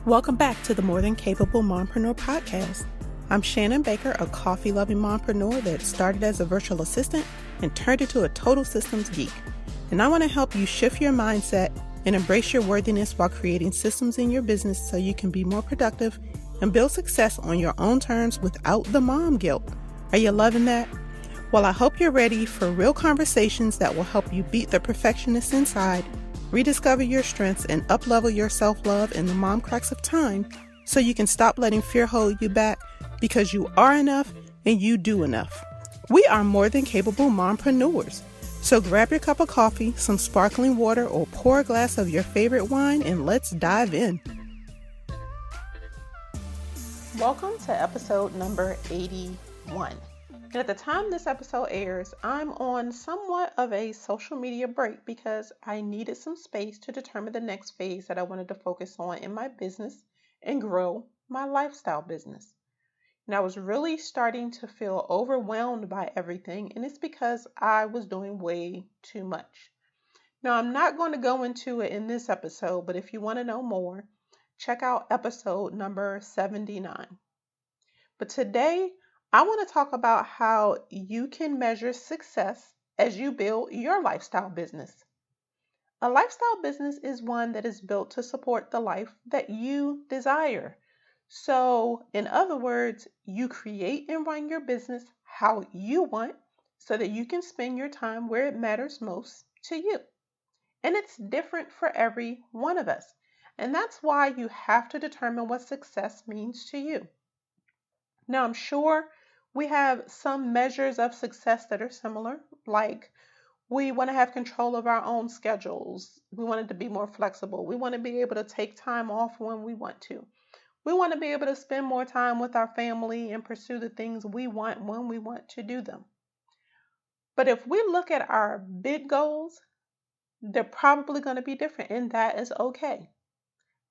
Welcome back to the More Than Capable Mompreneur podcast. I'm Shannon Baker, a coffee-loving mompreneur that started as a virtual assistant and turned into a total systems geek. And I want to help you shift your mindset and embrace your worthiness while creating systems in your business so you can be more productive and build success on your own terms without the mom guilt. Are you loving that? Well, I hope you're ready for real conversations that will help you beat the perfectionist inside, rediscover your strengths, and up-level your self-love in the mom cracks of time so you can stop letting fear hold you back because you are enough and you do enough. We are more than capable mompreneurs. So grab your cup of coffee, some sparkling water, or pour a glass of your favorite wine and let's dive in. Welcome to episode number 81. And at the time this episode airs, I'm on somewhat of a social media break because I needed some space to determine the next phase that I wanted to focus on in my business and grow my lifestyle business. And I was really starting to feel overwhelmed by everything, and it's because I was doing way too much. Now, I'm not going to go into it in this episode, but if you want to know more, check out episode number 79. But today, I want to talk about how you can measure success as you build your lifestyle business. A lifestyle business is one that is built to support the life that you desire. So, in other words, you create and run your business how you want so that you can spend your time where it matters most to you. And it's different for every one of us. And that's why you have to determine what success means to you. Now, I'm sure we have some measures of success that are similar, like we want to have control of our own schedules. We want it to be more flexible. We want to be able to take time off when we want to. We want to be able to spend more time with our family and pursue the things we want when we want to do them. But if we look at our big goals, they're probably going to be different, and that is okay.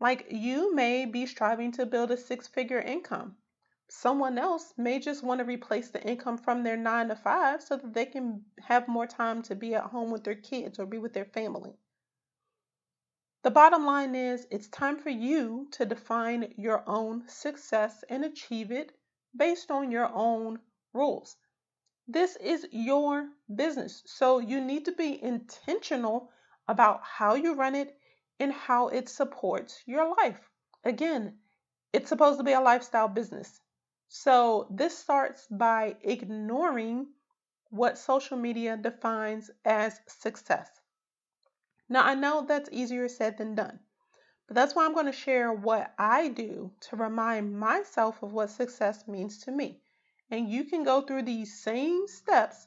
Like you may be striving to build a six-figure income. Someone else may just want to replace the income from their 9 to 5 so that they can have more time to be at home with their kids or be with their family. The bottom line is it's time for you to define your own success and achieve it based on your own rules. This is your business, so you need to be intentional about how you run it and how it supports your life. Again, it's supposed to be a lifestyle business. So this starts by ignoring what social media defines as success. Now, I know that's easier said than done, but that's why I'm going to share what I do to remind myself of what success means to me. And you can go through these same steps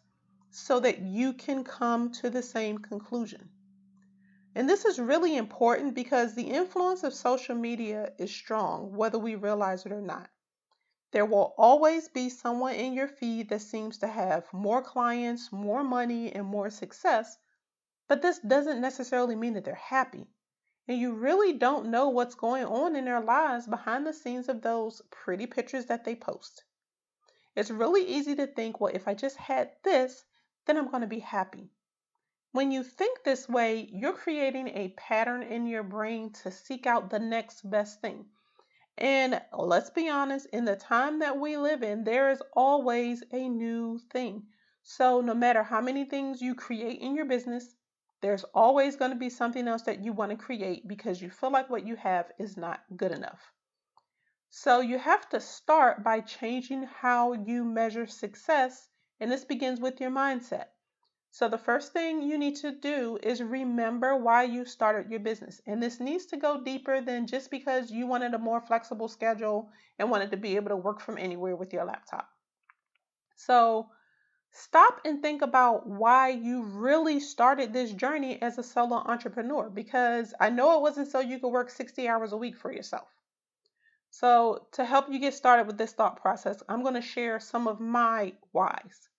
so that you can come to the same conclusion. And this is really important because the influence of social media is strong, whether we realize it or not. There will always be someone in your feed that seems to have more clients, more money, and more success, but this doesn't necessarily mean that they're happy. And you really don't know what's going on in their lives behind the scenes of those pretty pictures that they post. It's really easy to think, well, if I just had this, then I'm going to be happy. When you think this way, you're creating a pattern in your brain to seek out the next best thing. And let's be honest, in the time that we live in, there is always a new thing. So no matter how many things you create in your business, there's always going to be something else that you want to create because you feel like what you have is not good enough. So you have to start by changing how you measure success, and this begins with your mindset. So the first thing you need to do is remember why you started your business. And this needs to go deeper than just because you wanted a more flexible schedule and wanted to be able to work from anywhere with your laptop. So stop and think about why you really started this journey as a solo entrepreneur, because I know it wasn't so you could work 60 hours a week for yourself. So to help you get started with this thought process, I'm going to share some of my whys.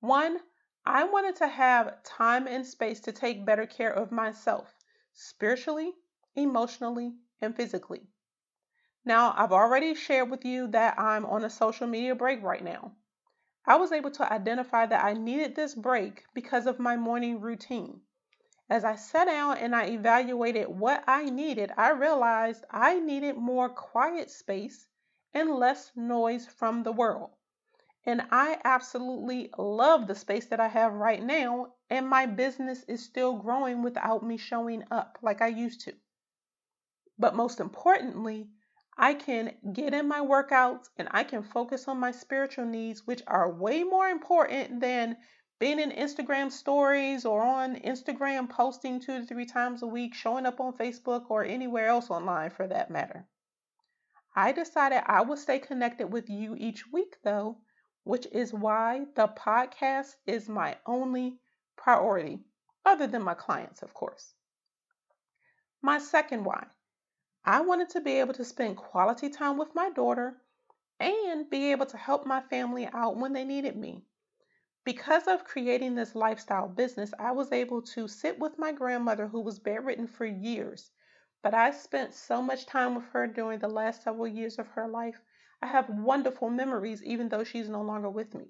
One, I wanted to have time and space to take better care of myself, spiritually, emotionally, and physically. Now, I've already shared with you that I'm on a social media break right now. I was able to identify that I needed this break because of my morning routine. As I sat down and I evaluated what I needed, I realized I needed more quiet space and less noise from the world. And I absolutely love the space that I have right now, and my business is still growing without me showing up like I used to. But most importantly, I can get in my workouts and I can focus on my spiritual needs, which are way more important than being in Instagram stories or on Instagram posting 2 to 3 times a week, showing up on Facebook or anywhere else online for that matter. I decided I would stay connected with you each week though, which is why the podcast is my only priority, other than my clients, of course. My second why. I wanted to be able to spend quality time with my daughter and be able to help my family out when they needed me. Because of creating this lifestyle business, I was able to sit with my grandmother who was bedridden for years. But I spent so much time with her during the last several years of her life. I have wonderful memories even though she's no longer with me.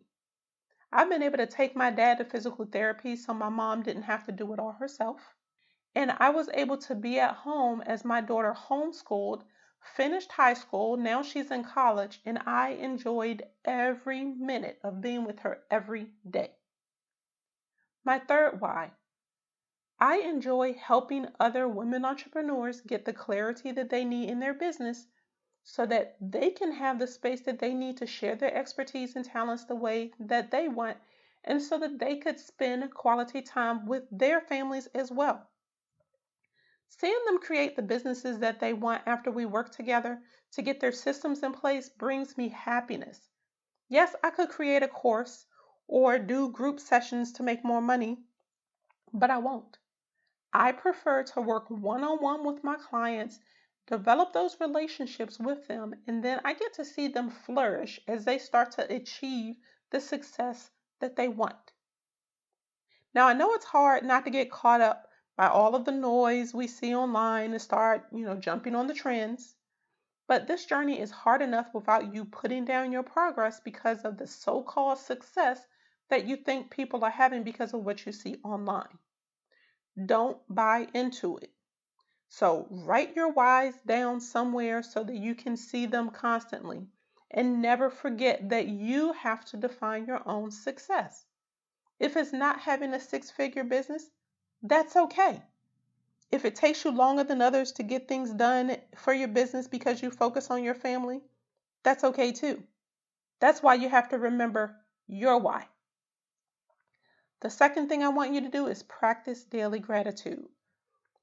I've been able to take my dad to physical therapy so my mom didn't have to do it all herself. And I was able to be at home as my daughter homeschooled, finished high school, now she's in college, and I enjoyed every minute of being with her every day. My third why. I enjoy helping other women entrepreneurs get the clarity that they need in their business so that they can have the space that they need to share their expertise and talents the way that they want, and so that they could spend quality time with their families as well. Seeing them create the businesses that they want after we work together to get their systems in place brings me happiness. Yes, I could create a course or do group sessions to make more money, but I won't. I prefer to work one on one with my clients, develop those relationships with them, and then I get to see them flourish as they start to achieve the success that they want. Now, I know it's hard not to get caught up by all of the noise we see online and start, jumping on the trends. But this journey is hard enough without you putting down your progress because of the so-called success that you think people are having because of what you see online. Don't buy into it. So write your whys down somewhere so that you can see them constantly. And never forget that you have to define your own success. If it's not having a six-figure business, that's okay. If it takes you longer than others to get things done for your business because you focus on your family, that's okay too. That's why you have to remember your why. The second thing I want you to do is practice daily gratitude.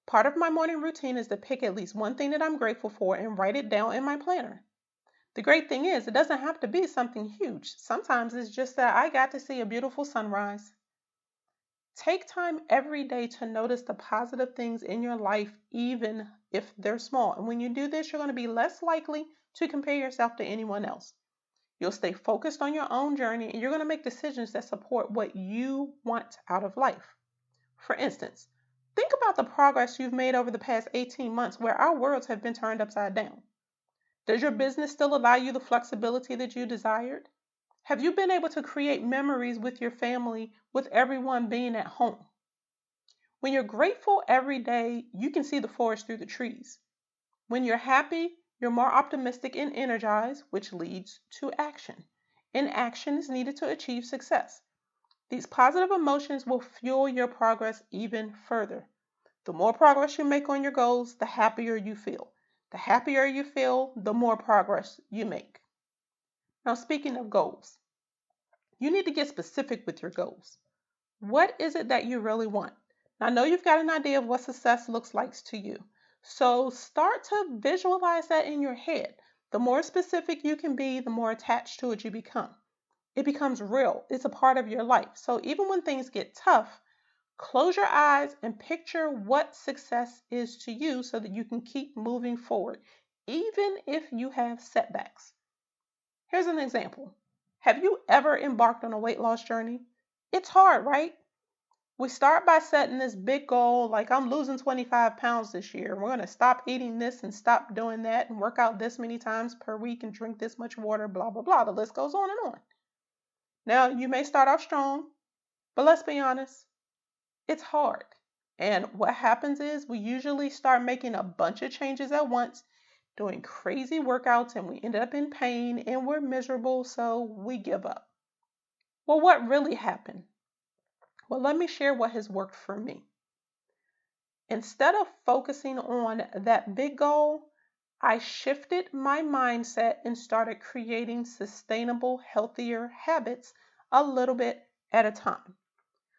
Part of my morning routine is to pick at least one thing that I'm grateful for and write it down in my planner. The great thing is, it doesn't have to be something huge. Sometimes it's just that I got to see a beautiful sunrise. Take time every day to notice the positive things in your life, even if they're small. And when you do this, you're going to be less likely to compare yourself to anyone else. You'll stay focused on your own journey and you're going to make decisions that support what you want out of life. For instance, think about the progress you've made over the past 18 months where our worlds have been turned upside down. Does your business still allow you the flexibility that you desired? Have you been able to create memories with your family with everyone being at home? When you're grateful every day, you can see the forest through the trees. When you're happy, you're more optimistic and energized, which leads to action. And action is needed to achieve success. These positive emotions will fuel your progress even further. The more progress you make on your goals, the happier you feel. The happier you feel, the more progress you make. Now, speaking of goals, you need to get specific with your goals. What is it that you really want? Now, I know you've got an idea of what success looks like to you. So start to visualize that in your head. The more specific you can be, the more attached to it you become. It becomes real. It's a part of your life. So even when things get tough, close your eyes and picture what success is to you so that you can keep moving forward, even if you have setbacks. Here's an example. Have you ever embarked on a weight loss journey? It's hard, right? We start by setting this big goal, like I'm losing 25 pounds this year. We're going to stop eating this and stop doing that and work out this many times per week and drink this much water, blah, blah, blah. The list goes on and on. Now, you may start off strong, but let's be honest, it's hard. And what happens is we usually start making a bunch of changes at once, doing crazy workouts, and we end up in pain and we're miserable, so we give up. Well, what really happened? Well, let me share what has worked for me. Instead of focusing on that big goal, I shifted my mindset and started creating sustainable, healthier habits a little bit at a time.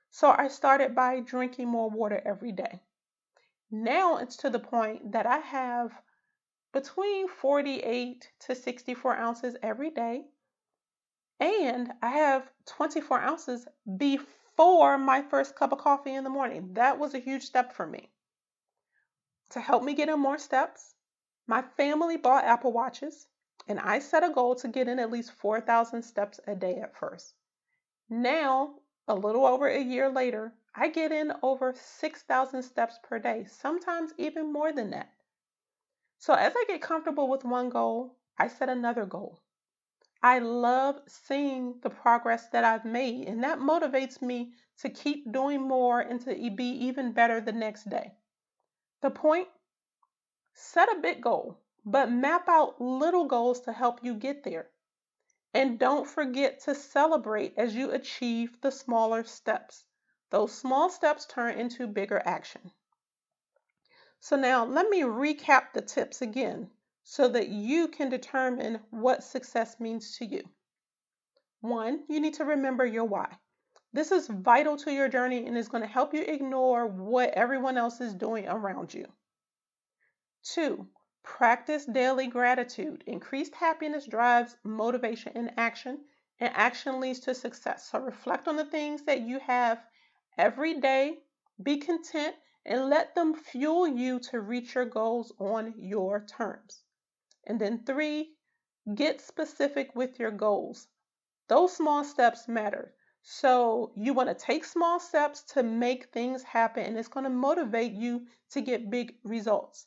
So I started by drinking more water every day. Now it's to the point that I have between 48 to 64 ounces every day, and I have 24 ounces before my first cup of coffee in the morning. That was a huge step for me. To help me get in more steps, my family bought Apple Watches, and I set a goal to get in at least 4,000 steps a day at first. Now, a little over a year later, I get in over 6,000 steps per day, sometimes even more than that. So as I get comfortable with one goal, I set another goal. I love seeing the progress that I've made, and that motivates me to keep doing more and to be even better the next day. The point? Set a big goal, but map out little goals to help you get there. And don't forget to celebrate as you achieve the smaller steps. Those small steps turn into bigger action. So now let me recap the tips again so that you can determine what success means to you. 1, you need to remember your why. This is vital to your journey and is going to help you ignore what everyone else is doing around you. 2, practice daily gratitude. Increased happiness drives motivation and action leads to success. So reflect on the things that you have every day, be content, and let them fuel you to reach your goals on your terms. And then 3, get specific with your goals. Those small steps matter. So you want to take small steps to make things happen, and it's going to motivate you to get big results.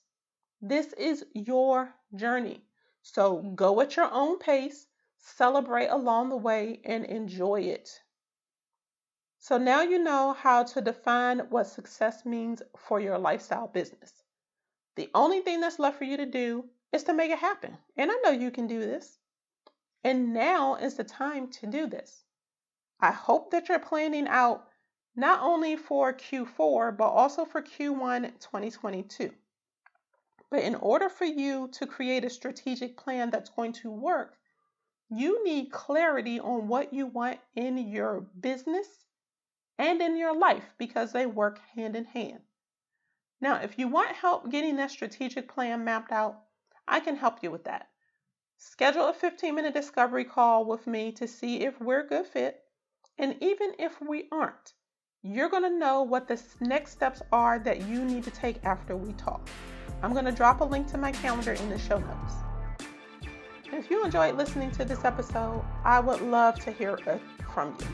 This is your journey. So go at your own pace, celebrate along the way, and enjoy it. So now you know how to define what success means for your lifestyle business. The only thing that's left for you to do is to make it happen. And I know you can do this. And now is the time to do this. I hope that you're planning out not only for Q4, but also for Q1 2022. But in order for you to create a strategic plan that's going to work, you need clarity on what you want in your business and in your life because they work hand in hand. Now, if you want help getting that strategic plan mapped out, I can help you with that. Schedule a 15-minute discovery call with me to see if we're a good fit. And even if we aren't, you're going to know what the next steps are that you need to take after we talk. I'm going to drop a link to my calendar in the show notes. And if you enjoyed listening to this episode, I would love to hear from you.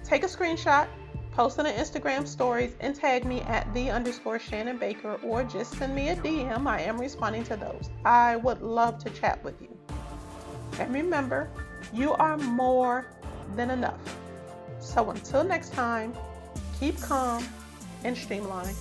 Take a screenshot, post it on Instagram stories, and tag me at @the_Shannon Baker, or just send me a DM. I am responding to those. I would love to chat with you. And remember, you are more than enough. So until next time, keep calm and streamline.